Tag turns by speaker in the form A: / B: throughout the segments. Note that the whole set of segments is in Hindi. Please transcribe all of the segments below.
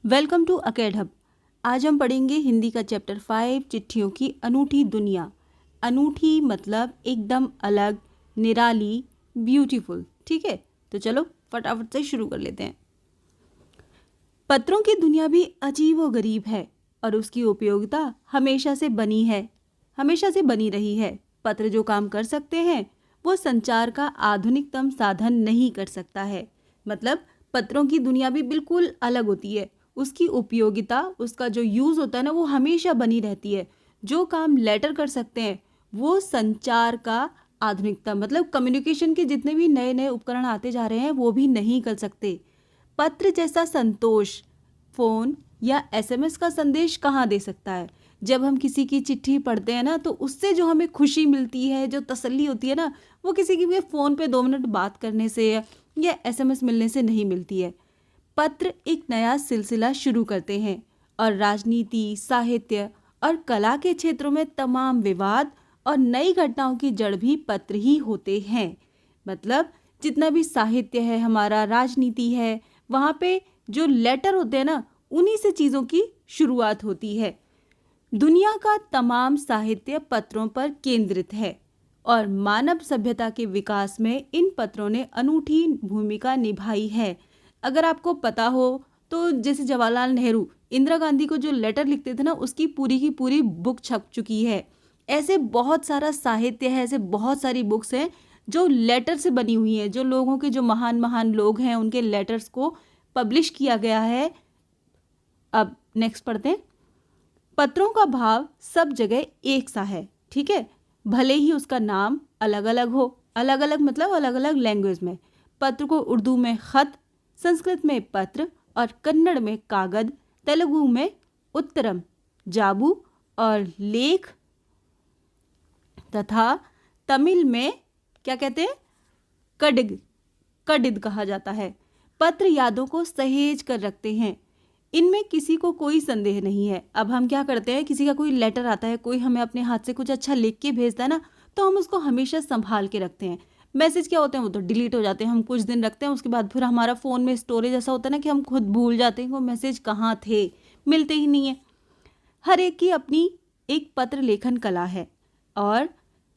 A: Welcome to अकेडहब। आज हम पढ़ेंगे हिंदी का चैप्टर 5 चिट्ठियों की अनूठी दुनिया। अनूठी मतलब एकदम अलग, निराली, ब्यूटीफुल। ठीक है, तो चलो फटाफट से शुरू कर लेते हैं। पत्रों की दुनिया भी अजीब व गरीब है और उसकी उपयोगिता हमेशा से बनी रही है। पत्र जो काम कर सकते हैं वो संचार का आधुनिकतम साधन नहीं कर सकता है। मतलब पत्रों की दुनिया भी बिल्कुल अलग होती है। उसकी उपयोगिता, उसका जो यूज़ होता है ना, वो हमेशा बनी रहती है। जो काम लेटर कर सकते हैं वो संचार का आधुनिकतम, मतलब कम्युनिकेशन के जितने भी नए नए उपकरण आते जा रहे हैं वो भी नहीं कर सकते। पत्र जैसा संतोष फ़ोन या एसएमएस का संदेश कहाँ दे सकता है। जब हम किसी की चिट्ठी पढ़ते हैं ना, तो उससे जो हमें खुशी मिलती है, जो तसल्ली होती है ना, वो किसी की भी फ़ोन पे 2 मिनट बात करने से या एसएमएस मिलने से नहीं मिलती है। पत्र एक नया सिलसिला शुरू करते हैं और राजनीति, साहित्य और कला के क्षेत्रों में तमाम विवाद और नई घटनाओं की जड़ भी पत्र ही होते हैं। मतलब जितना भी साहित्य है हमारा, राजनीति है, वहाँ पे जो लेटर होते हैं ना, उन्हीं से चीज़ों की शुरुआत होती है। दुनिया का तमाम साहित्य पत्रों पर केंद्रित है और मानव सभ्यता के विकास में इन पत्रों ने अनूठी भूमिका निभाई है। अगर आपको पता हो तो जैसे जवाहरलाल नेहरू इंदिरा गांधी को जो लेटर लिखते थे ना, उसकी पूरी की पूरी बुक छप चुकी है। ऐसे बहुत सारा साहित्य है, ऐसे बहुत सारी बुक्स हैं जो लेटर से बनी हुई हैं, जो लोगों के, जो महान महान लोग हैं, उनके लेटर्स को पब्लिश किया गया है। अब नेक्स्ट पढ़ते हैं। पत्रों का भाव सब जगह एक सा है। ठीक है, भले ही उसका नाम अलग अलग हो, अलग अलग मतलब अलग अलग लैंग्वेज में। पत्र को उर्दू में खत, संस्कृत में पत्र और कन्नड़ में कागद, तेलुगु में उत्तरम, जाबू और लेख तथा तमिल में क्या कहते हैं, कडिद कहा जाता है। पत्र यादों को सहेज कर रखते हैं, इनमें किसी को कोई संदेह नहीं है। अब हम क्या करते हैं, किसी का कोई लेटर आता है, कोई हमें अपने हाथ से कुछ अच्छा लिख के भेजता है ना, तो हम उसको हमेशा संभाल के रखते हैं। मैसेज क्या होते हैं, वो तो डिलीट हो जाते हैं, हम कुछ दिन रखते हैं, उसके बाद फिर हमारा फ़ोन में स्टोरेज ऐसा होता है ना कि हम खुद भूल जाते हैं वो मैसेज कहाँ थे, मिलते ही नहीं है। हर एक की अपनी एक पत्र लेखन कला है और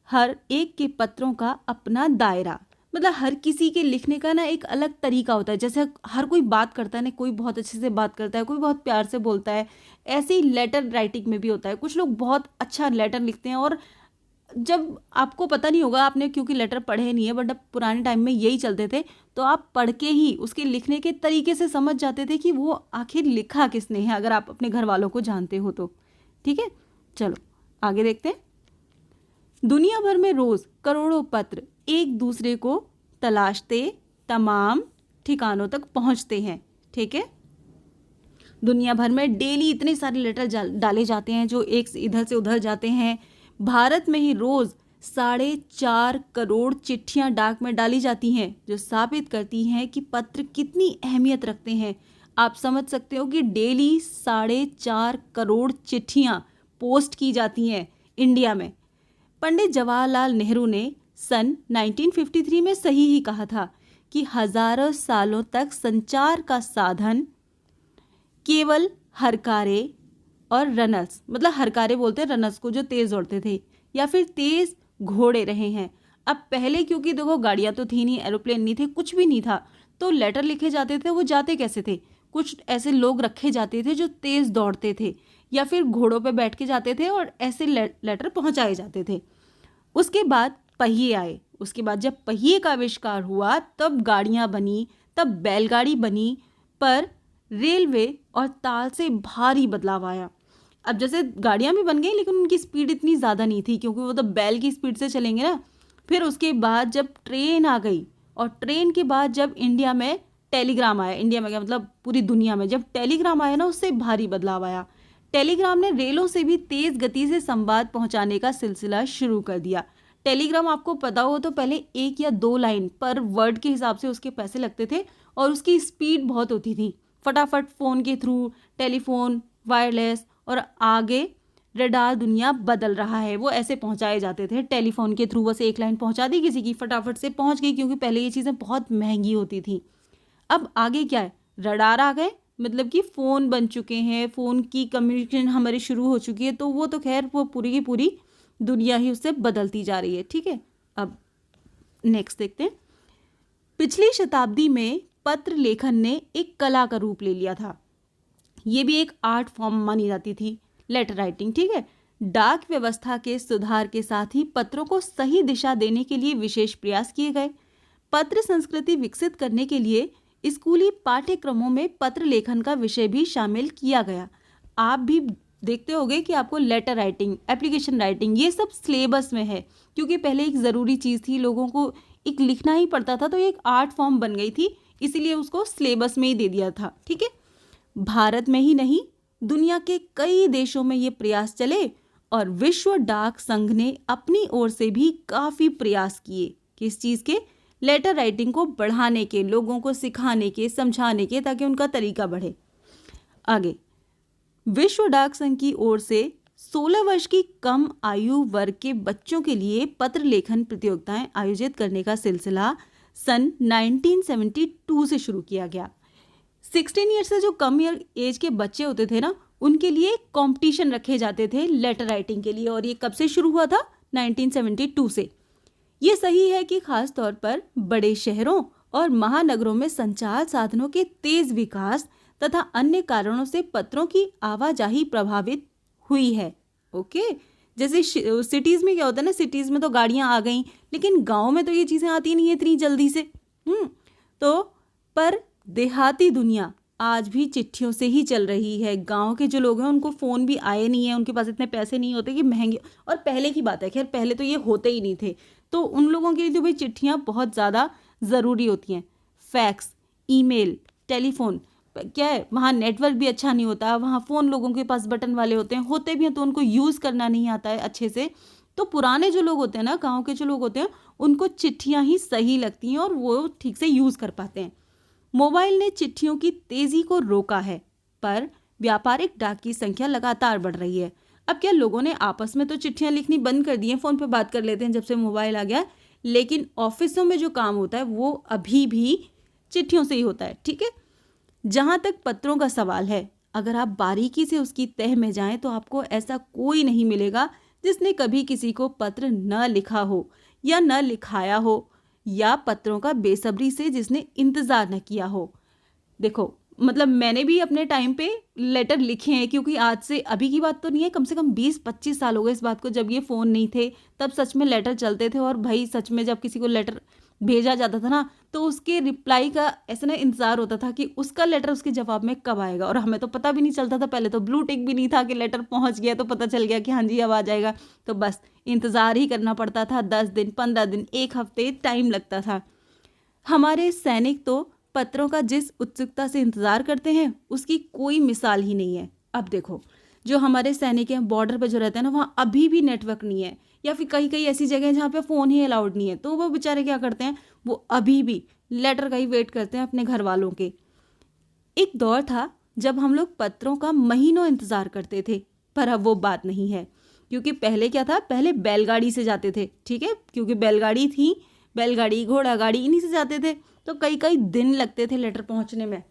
A: हर एक के पत्रों का अपना दायरा, मतलब हर किसी के लिखने का ना एक अलग तरीका होता है। जैसे हर कोई बात करता है ना, कोई बहुत अच्छे से बात करता है, कोई बहुत प्यार से बोलता है, ऐसे ही लेटर राइटिंग में भी होता है। कुछ लोग बहुत अच्छा लेटर लिखते हैं और जब आपको पता नहीं होगा, आपने क्योंकि लेटर पढ़े नहीं है, बट अब पुराने टाइम में यही चलते थे, तो आप पढ़ के ही उसके लिखने के तरीके से समझ जाते थे कि वो आखिर लिखा किसने है, अगर आप अपने घर वालों को जानते हो तो। ठीक है, चलो आगे देखते हैं। दुनिया भर में रोज करोड़ों पत्र एक दूसरे को तलाशते तमाम ठिकानों तक पहुंचते हैं। ठीक है, दुनिया भर में डेली इतने सारे लेटर डाले जाते हैं जो एक से इधर से उधर जाते हैं। भारत में ही रोज 4.5 करोड़ चिट्ठियां डाक में डाली जाती हैं, जो साबित करती हैं कि पत्र कितनी अहमियत रखते हैं। आप समझ सकते हो कि डेली 4.5 करोड़ चिट्ठियां पोस्ट की जाती हैं इंडिया में। पंडित जवाहरलाल नेहरू ने सन 1953 में सही ही कहा था कि हजारों सालों तक संचार का साधन केवल हरकारे और रनर्स, मतलब हरकारे बोलते हैं रनर्स को जो तेज दौड़ते थे, या फिर तेज घोड़े रहे हैं। अब पहले क्योंकि देखो गाड़ियां तो थी नहीं, एरोप्लेन नहीं थे, कुछ भी नहीं था, तो लेटर लिखे जाते थे, वो जाते कैसे थे, कुछ ऐसे लोग रखे जाते थे जो तेज दौड़ते थे या फिर घोड़ों पे बैठ के जाते थे और ऐसे लेटर पहुंचाए जाते थे। उसके बाद पहिए आए, उसके बाद जब पहिए का आविष्कार हुआ तब गाड़ियां बनी, तब बैलगाड़ी बनी, पर रेलवे और ताल से भारी बदलाव आया। अब जैसे गाड़ियां भी बन गई लेकिन उनकी स्पीड इतनी ज़्यादा नहीं थी, क्योंकि वो तो बैल की स्पीड से चलेंगे ना। फिर उसके बाद जब ट्रेन आ गई, और ट्रेन के बाद जब इंडिया में टेलीग्राम आया, इंडिया में क्या मतलब पूरी दुनिया में जब टेलीग्राम आया ना, उससे भारी बदलाव आया। टेलीग्राम ने रेलों से भी तेज गति से संवाद पहुंचाने का सिलसिला शुरू कर दिया। टेलीग्राम आपको पता हो तो पहले 1 या 2 लाइन पर वर्ड के हिसाब से उसके पैसे लगते थे और उसकी स्पीड बहुत होती थी। फटाफट फ़ोन के थ्रू, टेलीफोन, वायरलेस और आगे रडार दुनिया बदल रहा है, वो ऐसे पहुंचाए जाते थे टेलीफोन के थ्रू। बस 1 लाइन पहुंचा दी किसी की, फटाफट से पहुंच गई, क्योंकि पहले ये चीज़ें बहुत महंगी होती थी। अब आगे क्या है, रडार आ गए, मतलब कि फ़ोन बन चुके हैं, फ़ोन की कम्युनिकेशन हमारी शुरू हो चुकी है, तो वो तो खैर वो पूरी की पूरी दुनिया ही उससे बदलती जा रही है। ठीक है, अब नेक्स्ट देखते हैं। पिछली शताब्दी में पत्र लेखन ने एक कला का रूप ले लिया था। ये भी एक आर्ट फॉर्म मानी जाती थी, लेटर राइटिंग। ठीक है, डाक व्यवस्था के सुधार के साथ ही पत्रों को सही दिशा देने के लिए विशेष प्रयास किए गए। पत्र संस्कृति विकसित करने के लिए स्कूली पाठ्यक्रमों में पत्र लेखन का विषय भी शामिल किया गया। आप भी देखते होंगे कि आपको लेटर राइटिंग, एप्लीकेशन राइटिंग, ये सब सिलेबस में है, क्योंकि पहले एक ज़रूरी चीज़ थी, लोगों को एक लिखना ही पड़ता था, तो एक आर्ट फॉर्म बन गई थी, इसीलिए उसको सिलेबस में ही दे दिया था। ठीक है, भारत में ही नहीं, दुनिया के कई देशों में ये प्रयास चले और विश्व डाक संघ ने अपनी ओर से भी काफ़ी प्रयास किए किस चीज़ के, लेटर राइटिंग को बढ़ाने के, लोगों को सिखाने के, समझाने के, ताकि उनका तरीका बढ़े। आगे, विश्व डाक संघ की ओर से 16 वर्ष की कम आयु वर्ग के बच्चों के लिए पत्र लेखन प्रतियोगिताएं आयोजित करने का सिलसिला सन 1972 से शुरू किया गया। 16 ईयर से जो कम एज के बच्चे होते थे ना, उनके लिए कंपटीशन रखे जाते थे लेटर राइटिंग के लिए, और ये कब से शुरू हुआ था? 1972 से। ये सही है कि खास तौर पर बड़े शहरों और महानगरों में संचार साधनों के तेज विकास तथा अन्य कारणों से पत्रों की आवाजाही प्रभावित हुई है। ओके, जैसे सिटीज़ में क्या होता है ना, सिटीज़ में तो गाड़ियाँ आ गई, लेकिन गांव में तो ये चीज़ें आती नहीं है इतनी जल्दी से। तो पर देहाती दुनिया आज भी चिट्ठियों से ही चल रही है। गांव के जो लोग हैं उनको फ़ोन भी आए नहीं है, उनके पास इतने पैसे नहीं होते कि महंगे, और पहले की बात है, खैर पहले तो ये होते ही नहीं थे, तो उन लोगों के लिए तो भाई चिट्ठियाँ बहुत ज़्यादा ज़रूरी होती हैं। फैक्स, ईमेल, टेलीफोन, क्या है, वहाँ नेटवर्क भी अच्छा नहीं होता, वहाँ फ़ोन लोगों के पास बटन वाले होते भी हैं तो उनको यूज़ करना नहीं आता है अच्छे से। तो पुराने जो लोग होते हैं ना, गाँव के जो लोग होते हैं, उनको चिट्ठियाँ ही सही लगती हैं और वो ठीक से यूज़ कर पाते हैं। मोबाइल ने चिट्ठियों की तेज़ी को रोका है, पर व्यापारिक डाक की संख्या लगातार बढ़ रही है। अब क्या, लोगों ने आपस में तो चिट्ठियां लिखनी बंद कर दी हैं, फ़ोन पे बात कर लेते हैं जब से मोबाइल आ गया, लेकिन ऑफिसों में जो काम होता है वो अभी भी चिट्ठियों से ही होता है। ठीक है, जहाँ तक पत्रों का सवाल है, अगर आप बारीकी से उसकी तह में जाएं तो आपको ऐसा कोई नहीं मिलेगा जिसने कभी किसी को पत्र न लिखा हो या न लिखाया हो, या पत्रों का बेसब्री से जिसने इंतज़ार न किया हो। देखो, मतलब मैंने भी अपने टाइम पे लेटर लिखे हैं, क्योंकि आज से अभी की बात तो नहीं है, कम से कम 20-25 साल हो गए इस बात को। जब ये फ़ोन नहीं थे तब सच में लेटर चलते थे, और भाई सच में जब किसी को लेटर भेजा जाता था ना, तो उसके रिप्लाई का ऐसा ना इंतज़ार होता था कि उसका लेटर उसके जवाब में कब आएगा, और हमें तो पता भी नहीं चलता था। पहले तो ब्लू टिक भी नहीं था कि लेटर पहुंच गया तो पता चल गया कि हाँ जी अब आ जाएगा, तो बस इंतज़ार ही करना पड़ता था। 10 दिन, 15 दिन, 1 हफ्ते टाइम लगता था। हमारे सैनिक तो पत्रों का जिस उत्सुकता से इंतज़ार करते हैं उसकी कोई मिसाल ही नहीं है। अब देखो, जो हमारे सैनिक हैं बॉर्डर पर जो रहते हैं ना, वहाँ अभी भी नेटवर्क नहीं है, या फिर कई कई ऐसी जगह हैं जहाँ पे फ़ोन ही अलाउड नहीं है, तो वो बेचारे क्या करते हैं, वो अभी भी लेटर का ही वेट करते हैं अपने घर वालों के। एक दौर था जब हम लोग पत्रों का महीनों इंतज़ार करते थे, पर अब वो बात नहीं है, क्योंकि पहले क्या था, पहले बैलगाड़ी से जाते थे। ठीक है, क्योंकि बैलगाड़ी थी, बैलगाड़ी, घोड़ा गाड़ी, इन्हीं से जाते थे, तो कई कई दिन लगते थे लेटर पहुंचने में।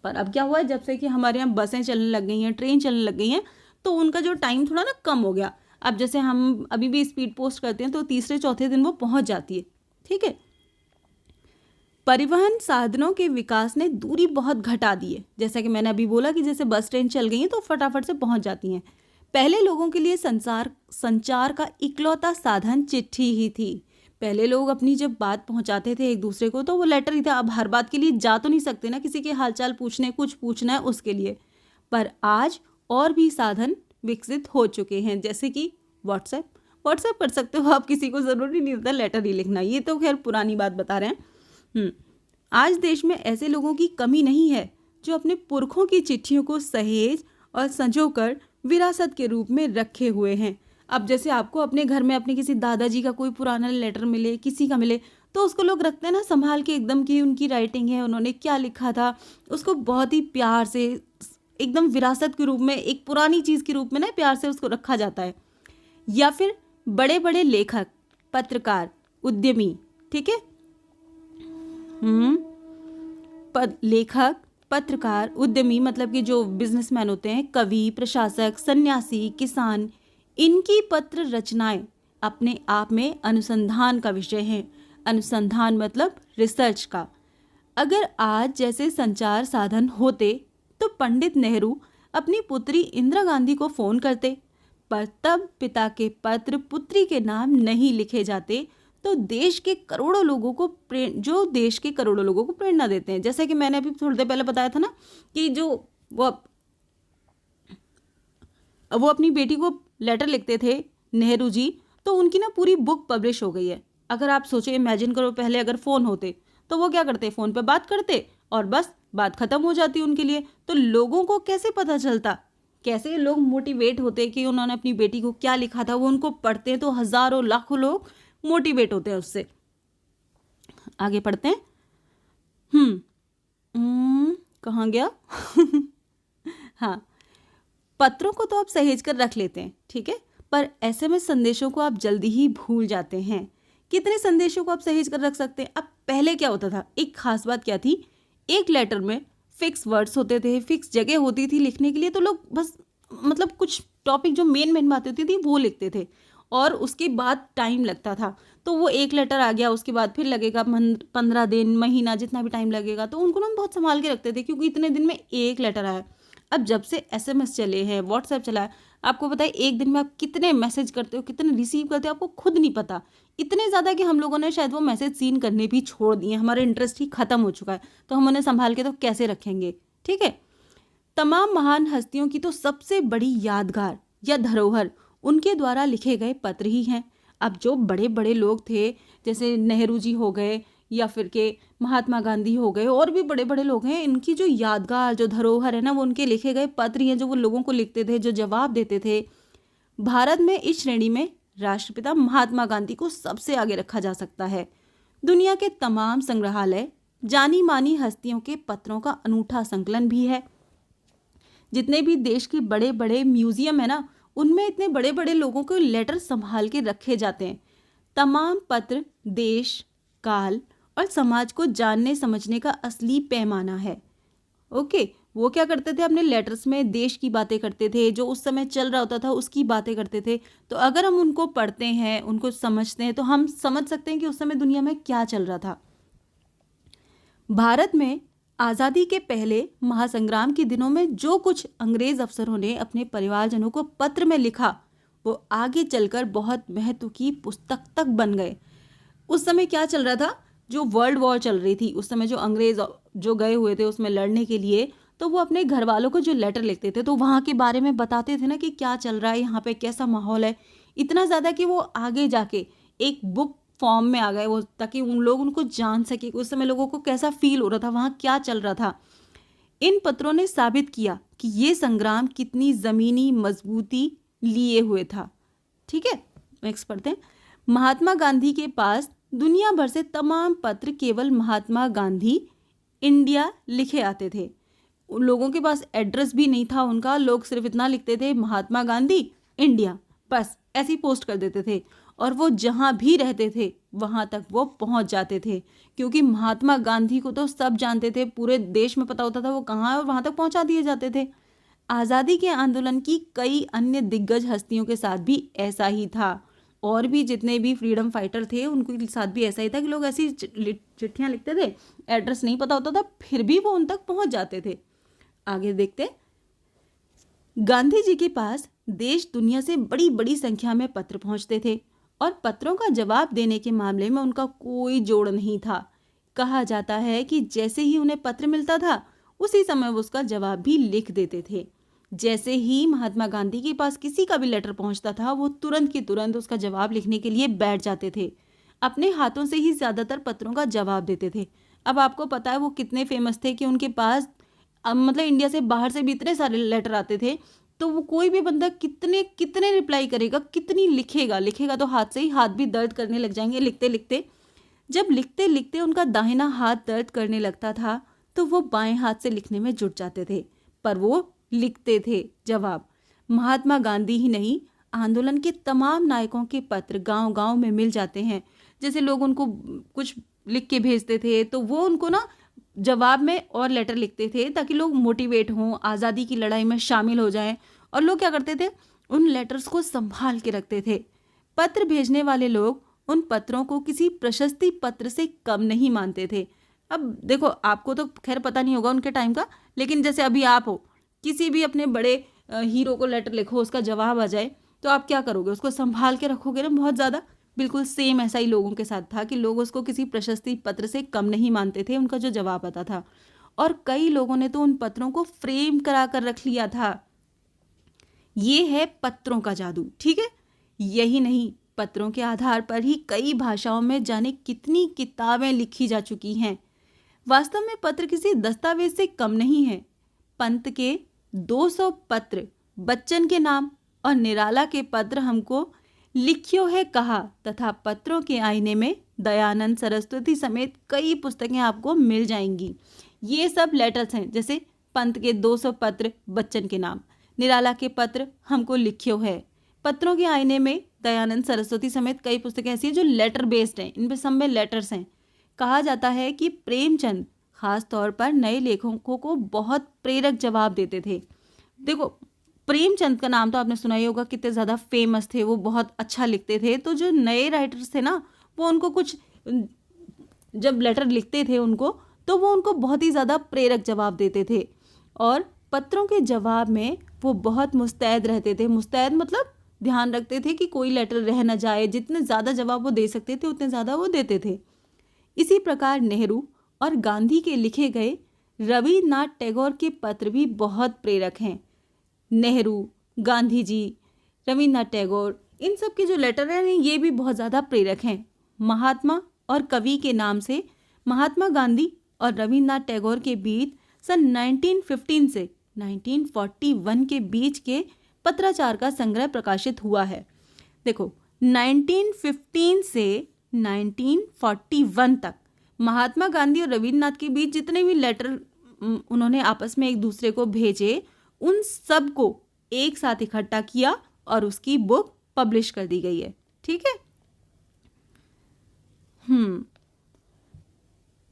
A: पर अब क्या हुआ है, जब से कि हमारे यहाँ बसें चलने लग गई हैं, ट्रेन चलने लग गई हैं, तो उनका जो टाइम थोड़ा ना कम हो गया। अब जैसे हम अभी भी स्पीड पोस्ट करते हैं तो तीसरे चौथे दिन वो पहुंच जाती है। ठीक है, परिवहन साधनों के विकास ने दूरी बहुत घटा दी है। जैसा कि मैंने अभी बोला कि जैसे बस ट्रेन चल गई हैं तो फटाफट से पहुंच जाती हैं। पहले लोगों के लिए संचार का इकलौता साधन चिट्ठी ही थी। पहले लोग अपनी जब बात पहुंचाते थे एक दूसरे को तो वो लेटर ही था। अब हर बात के लिए जा तो नहीं सकते ना, किसी के हालचाल पूछने, कुछ पूछना है उसके लिए। पर आज और भी साधन विकसित हो चुके हैं, जैसे कि व्हाट्सएप कर सकते हो आप, किसी को ज़रूरी नहीं होता लेटर ही लिखना। ये तो खैर पुरानी बात बता रहे हैं। आज देश में ऐसे लोगों की कमी नहीं है जो अपने पुरखों की चिट्ठियों को सहेज और संजोकर विरासत के रूप में रखे हुए हैं। अब जैसे आपको अपने घर में अपने किसी दादाजी का कोई पुराना लेटर मिले, किसी का मिले, तो उसको लोग रखते हैं ना संभाल के एकदम, की उनकी राइटिंग है, उन्होंने क्या लिखा था, उसको बहुत ही प्यार से एकदम विरासत के रूप में, एक पुरानी चीज़ के रूप में ना प्यार से उसको रखा जाता है। या फिर बड़े बड़े लेखक, पत्रकार, उद्यमी, ठीक है, लेखक, पत्रकार, उद्यमी मतलब कि जो बिजनेसमैन होते हैं, कवि, प्रशासक, सन्यासी, किसान, इनकी पत्र रचनाएं अपने आप में अनुसंधान का विषय हैं। अनुसंधान मतलब रिसर्च का। अगर आज जैसे संचार साधन होते तो पंडित नेहरू अपनी पुत्री इंदिरा गांधी को फोन करते, पर तब पिता के पत्र पुत्री के नाम नहीं लिखे जाते। तो देश के करोड़ों लोगों को प्रेरणा देते हैं। जैसे कि मैंने अभी थोड़ी देर पहले बताया था ना कि जो वो अपनी बेटी को लेटर लिखते थे नेहरू जी, तो उनकी ना पूरी बुक पब्लिश हो गई है। अगर आप सोचो, इमेजिन करो, पहले अगर फ़ोन होते तो वो क्या करते, फ़ोन पे बात करते और बस बात ख़त्म हो जाती उनके लिए। तो लोगों को कैसे पता चलता, कैसे लोग मोटिवेट होते कि उन्होंने अपनी बेटी को क्या लिखा था। वो उनको पढ़ते हैं तो हज़ारों लाखों लोग मोटिवेट होते हैं उससे। आगे पढ़ते हैं। कहाँ गया? हाँ, पत्रों को तो आप सहेज कर रख लेते हैं, ठीक है, पर एसएमएस संदेशों को आप जल्दी ही भूल जाते हैं। कितने संदेशों को आप सहेज कर रख सकते हैं? अब पहले क्या होता था, एक खास बात क्या थी, एक लेटर में फिक्स वर्ड्स होते थे, फिक्स जगह होती थी लिखने के लिए। तो लोग बस मतलब कुछ टॉपिक जो मेन बातें होती थी वो लिखते थे और उसके बाद टाइम लगता था। तो वो एक लेटर आ गया, उसके बाद फिर लगेगा 15 दिन, महीना, जितना भी टाइम लगेगा। तो उनको ना बहुत संभाल के रखते थे क्योंकि इतने दिन में एक लेटर आया। अब जब से एसएमएस चले हैं, व्हाट्सएप चला है, आपको पता है एक दिन में आप कितने मैसेज करते हो, कितने रिसीव करते हो, आपको खुद नहीं पता। इतने ज़्यादा कि हम लोगों ने शायद वो मैसेज सीन करने भी छोड़ दिए, हमारा इंटरेस्ट ही खत्म हो चुका है। तो हम उन्हें संभाल के तो कैसे रखेंगे, ठीक है। तमाम महान हस्तियों की तो सबसे बड़ी यादगार या धरोहर उनके द्वारा लिखे गए पत्र ही हैं। अब जो बड़े बड़े लोग थे, जैसे नेहरू जी हो गए या फिर के महात्मा गांधी हो गए, और भी बड़े बड़े लोग हैं, इनकी जो यादगार, जो धरोहर है ना, वो उनके लिखे गए पत्र ही हैं, जो वो लोगों को लिखते थे, जो जवाब देते थे। भारत में इस श्रेणी में राष्ट्रपिता महात्मा गांधी को सबसे आगे रखा जा सकता है। दुनिया के तमाम संग्रहालय जानी मानी हस्तियों के पत्रों का अनूठा संकलन भी है। जितने भी देश के बड़े बड़े म्यूजियम है ना, उनमें इतने बड़े बड़े लोगों को लेटर संभाल के रखे जाते हैं। तमाम पत्र देश, काल और समाज को जानने समझने का असली पैमाना है। ओके, वो क्या करते थे, अपने लेटर्स में देश की बातें करते थे, जो उस समय चल रहा होता था उसकी बातें करते थे। तो अगर हम उनको पढ़ते हैं, उनको समझते हैं, तो हम समझ सकते हैं कि उस समय दुनिया में क्या चल रहा था। भारत में आज़ादी के पहले महासंग्राम के दिनों में जो कुछ अंग्रेज अफसरों ने अपने परिवारजनों को पत्र में लिखा, वो आगे चलकर बहुत महत्व की पुस्तक तक बन गए। उस समय क्या चल रहा था, जो वर्ल्ड वॉर चल रही थी उस समय, जो अंग्रेज जो गए हुए थे उसमें लड़ने के लिए, तो वो अपने घर वालों को जो लेटर लिखते थे तो वहाँ के बारे में बताते थे ना कि क्या चल रहा है, यहाँ पे कैसा माहौल है। इतना ज़्यादा कि वो आगे जाके एक बुक फॉर्म में आ गए वो, ताकि उन लोग उनको जान सके उस समय लोगों को कैसा फील हो रहा था, वहाँ क्या चल रहा था। इन पत्रों ने साबित किया कि ये संग्राम कितनी ज़मीनी मजबूती लिए हुए था, ठीक है। नेक्स्ट पढ़ते हैं। महात्मा गांधी के पास दुनिया भर से तमाम पत्र केवल महात्मा गांधी इंडिया लिखे आते थे। उन लोगों के पास एड्रेस भी नहीं था उनका, लोग सिर्फ इतना लिखते थे, महात्मा गांधी इंडिया, बस ऐसे ही पोस्ट कर देते थे। और वो जहाँ भी रहते थे वहाँ तक वो पहुँच जाते थे, क्योंकि महात्मा गांधी को तो सब जानते थे, पूरे देश में पता होता था वो कहाँ है और वहाँ तक पहुँचा दिए जाते थे। आज़ादी के आंदोलन की कई अन्य दिग्गज हस्तियों के साथ भी ऐसा ही था, और भी जितने भी फ्रीडम फाइटर थे उनके साथ भी ऐसा ही था कि लोग ऐसी चिट्ठियाँ लिखते थे, एड्रेस नहीं पता होता था, फिर भी वो उन तक पहुँच जाते थे। आगे देखते। गांधी जी के पास देश दुनिया से बड़ी बड़ी संख्या में पत्र पहुँचते थे और पत्रों का जवाब देने के मामले में उनका कोई जोड़ नहीं था। कहा जाता है कि जैसे ही उन्हें पत्र मिलता था उसी समय वो उसका जवाब भी लिख देते थे। जैसे ही महात्मा गांधी के पास किसी का भी लेटर पहुंचता था, वो तुरंत की तुरंत उसका जवाब लिखने के लिए बैठ जाते थे। अपने हाथों से ही ज़्यादातर पत्रों का जवाब देते थे। अब आपको पता है वो कितने फेमस थे कि उनके पास मतलब इंडिया से बाहर से भी इतने सारे लेटर आते थे। तो वो कोई भी बंदा कितने कितने रिप्लाई करेगा, कितनी लिखेगा तो हाथ से ही हाथ भी दर्द करने लग जाएंगे लिखते लिखते। जब लिखते लिखते उनका दाहिना हाथ दर्द करने लगता था तो वो बाएं हाथ से लिखने में जुट जाते थे, पर वो लिखते थे जवाब। महात्मा गांधी ही नहीं, आंदोलन के तमाम नायकों के पत्र गांव गांव में मिल जाते हैं। जैसे लोग उनको कुछ लिख के भेजते थे तो वो उनको ना जवाब में और लेटर लिखते थे ताकि लोग मोटिवेट हों, आज़ादी की लड़ाई में शामिल हो जाएं। और लोग क्या करते थे, उन लेटर्स को संभाल के रखते थे। पत्र भेजने वाले लोग उन पत्रों को किसी प्रशस्ति पत्र से कम नहीं मानते थे। अब देखो, आपको तो खैर पता नहीं होगा उनके टाइम का, लेकिन जैसे अभी आप हो, किसी भी अपने बड़े हीरो को लेटर लिखो, उसका जवाब आ जाए तो आप क्या करोगे, उसको संभाल के रखोगे ना बहुत ज़्यादा। बिल्कुल सेम ऐसा ही लोगों के साथ था कि लोग उसको किसी प्रशस्ति पत्र से कम नहीं मानते थे, उनका जो जवाब आता था। और कई लोगों ने तो उन पत्रों को फ्रेम करा कर रख लिया था। ये है पत्रों का जादू, ठीक है। यही नहीं, पत्रों के आधार पर ही कई भाषाओं में जाने कितनी किताबें लिखी जा चुकी हैं। वास्तव में पत्र किसी दस्तावेज से कम नहीं है। पंत के 200 पत्र बच्चन के नाम और निराला के पत्र हमको लिखियो है कहा तथा पत्रों के आईने में दयानंद सरस्वती समेत कई पुस्तकें आपको मिल जाएंगी। ये सब लेटर्स हैं, जैसे पंत के 200 पत्र बच्चन के नाम, निराला के पत्र हमको लिखियो है, पत्रों के आईने में दयानंद सरस्वती समेत कई पुस्तकें ऐसी हैं जो लेटर बेस्ड हैं, इन पे सब में लेटर्स हैं। कहा जाता है कि प्रेमचंद खास तौर पर नए लेखकों को बहुत प्रेरक जवाब देते थे। देखो, प्रेमचंद का नाम तो आपने सुना ही होगा, कितने ज़्यादा फेमस थे, वो बहुत अच्छा लिखते थे। तो जो नए राइटर्स थे ना, वो उनको कुछ जब लेटर लिखते थे उनको, तो वो उनको बहुत ही ज़्यादा प्रेरक जवाब देते थे। और पत्रों के जवाब में वो बहुत मुस्तैद रहते थे। मुस्तैद मतलब ध्यान रखते थे कि कोई लेटर रह न जाए, जितने ज़्यादा जवाब वो दे सकते थे उतने ज़्यादा वो देते थे। इसी प्रकार नेहरू और गांधी के लिखे गए रविन्द्रनाथ टैगोर के पत्र भी बहुत प्रेरक हैं। नेहरू, गांधी जी, रविन्द्रनाथ टैगोर, इन सब के जो लेटर हैं ये भी बहुत ज़्यादा प्रेरक हैं। महात्मा और कवि के नाम से महात्मा गांधी और रविन्द्रनाथ टैगोर के बीच सन 1915 से 1941 के बीच के पत्राचार का संग्रह प्रकाशित हुआ है। देखो, 1915 से 1941 तक महात्मा गांधी और रविन्द्रनाथ के बीच जितने भी लेटर उन्होंने आपस में एक दूसरे को भेजे, उन सब को एक साथ इकट्ठा किया और उसकी बुक पब्लिश कर दी गई है, ठीक है।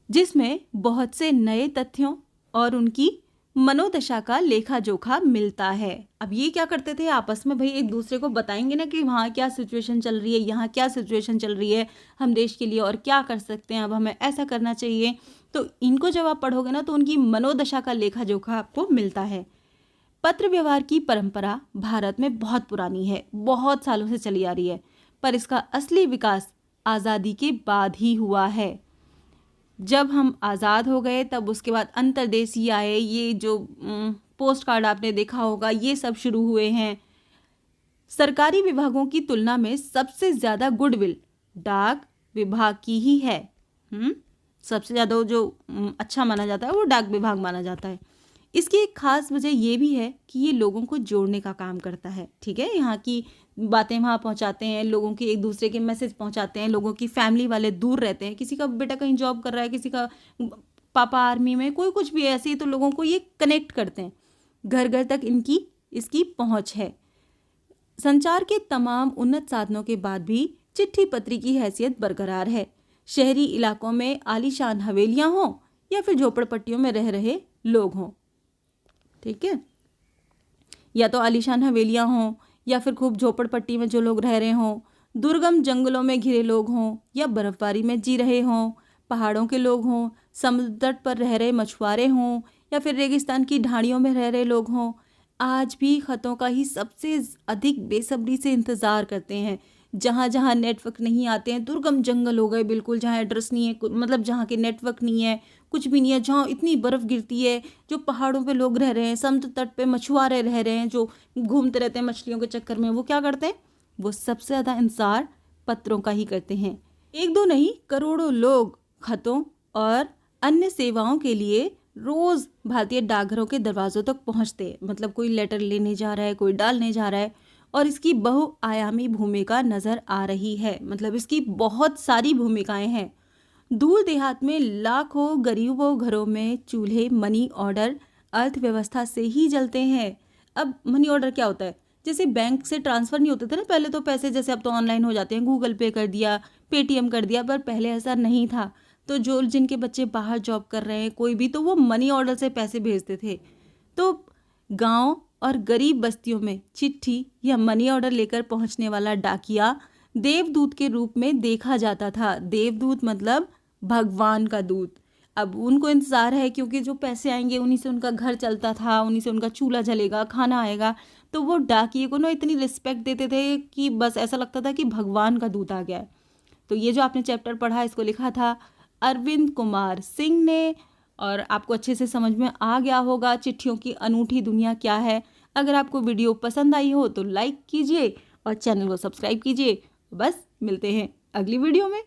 A: जिसमें बहुत से नए तथ्यों और उनकी मनोदशा का लेखा जोखा मिलता है। अब ये क्या करते थे, आपस में भाई एक दूसरे को बताएंगे ना कि वहाँ क्या सिचुएशन चल रही है, यहाँ क्या सिचुएशन चल रही है, हम देश के लिए और क्या कर सकते हैं, अब हमें ऐसा करना चाहिए। तो इनको जब आप पढ़ोगे ना तो उनकी मनोदशा का लेखा जोखा आपको मिलता है। पत्र व्यवहार की परंपरा भारत में बहुत पुरानी है, बहुत सालों से चली आ रही है, पर इसका असली विकास आज़ादी के बाद ही हुआ है। जब हम आज़ाद हो गए तब उसके बाद अंतर्देशीय आए, ये जो पोस्ट कार्ड आपने देखा होगा, ये सब शुरू हुए हैं। सरकारी विभागों की तुलना में सबसे ज़्यादा गुडविल डाक विभाग की ही है। सबसे ज़्यादा जो अच्छा माना जाता है वो डाक विभाग माना जाता है। इसकी एक खास वजह ये भी है कि ये लोगों को जोड़ने का काम करता है, ठीक है। यहाँ की बातें वहाँ पहुँचाते हैं, लोगों के एक दूसरे के मैसेज पहुँचाते हैं। लोगों की फैमिली वाले दूर रहते हैं, किसी का बेटा कहीं जॉब कर रहा है, किसी का पापा आर्मी में, कोई कुछ भी ऐसे ही, तो लोगों को ये कनेक्ट करते हैं। घर घर तक इसकी पहुँच है। संचार के तमाम उन्नत साधनों के बाद भी चिट्ठी पत्री की हैसियत बरकरार है। शहरी इलाकों में आलीशान हवेलियाँ हों या फिर झोपड़पट्टियों में रह रहे लोग हों, ठीक है, या तो आलीशान हवेलियाँ हों या फिर खूब झोपड़पट्टी में जो लोग रह रहे हों, दुर्गम जंगलों में घिरे लोग हों या बर्फबारी में जी रहे हों, पहाड़ों के लोग हों, समुद्र तट पर रह रहे मछुआरे हों या फिर रेगिस्तान की ढाणियों में रह रहे लोग हों, आज भी खतों का ही सबसे अधिक बेसब्री से इंतज़ार करते हैं। जहाँ जहाँ नेटवर्क नहीं आते हैं, दुर्गम जंगल हो गए बिल्कुल, जहाँ एड्रेस नहीं है, मतलब जहाँ के नेटवर्क नहीं है, कुछ भी नहीं है, जहाँ इतनी बर्फ़ गिरती है, जो पहाड़ों पे लोग रह रहे हैं, समुद्र तट पे मछुआरे रह रहे हैं जो घूमते रहते हैं मछलियों के चक्कर में, वो क्या करते हैं, वो सबसे ज़्यादा इंतज़ार पत्रों का ही करते हैं। एक दो नहीं, करोड़ों लोग खतों और अन्य सेवाओं के लिए रोज़ भारतीय डाकघरों के दरवाज़ों तक पहुँचते हैं। मतलब कोई लेटर लेने जा रहा है, कोई डालने जा रहा है, और इसकी बहुआयामी भूमिका नज़र आ रही है। मतलब इसकी बहुत सारी भूमिकाएं हैं। दूर देहात में लाखों गरीबों घरों में चूल्हे मनी ऑर्डर अर्थव्यवस्था से ही जलते हैं। अब मनी ऑर्डर क्या होता है, जैसे बैंक से ट्रांसफ़र नहीं होते थे ना पहले, तो पैसे जैसे अब तो ऑनलाइन हो जाते हैं, गूगल पे कर दिया, पेटीएम कर दिया, पर पहले ऐसा नहीं था। तो जो जिनके बच्चे बाहर जॉब कर रहे हैं कोई भी, तो वो मनी ऑर्डर से पैसे भेजते थे। तो गांव और गरीब बस्तियों में चिट्ठी या मनी ऑर्डर लेकर पहुंचने वाला डाकिया देवदूत के रूप में देखा जाता था। देवदूत मतलब भगवान का दूत। अब उनको इंतज़ार है क्योंकि जो पैसे आएंगे उन्हीं से उनका घर चलता था, उन्हीं से उनका चूल्हा जलेगा, खाना आएगा। तो वो डाकिए को ना इतनी रिस्पेक्ट देते थे कि बस ऐसा लगता था कि भगवान का दूत आ गया है। तो ये जो आपने चैप्टर पढ़ा इसको लिखा था अरविंद कुमार सिंह ने, और आपको अच्छे से समझ में आ गया होगा चिट्ठियों की अनूठी दुनिया क्या है। अगर आपको वीडियो पसंद आई हो तो लाइक कीजिए और चैनल को सब्सक्राइब कीजिए। बस मिलते हैं अगली वीडियो में।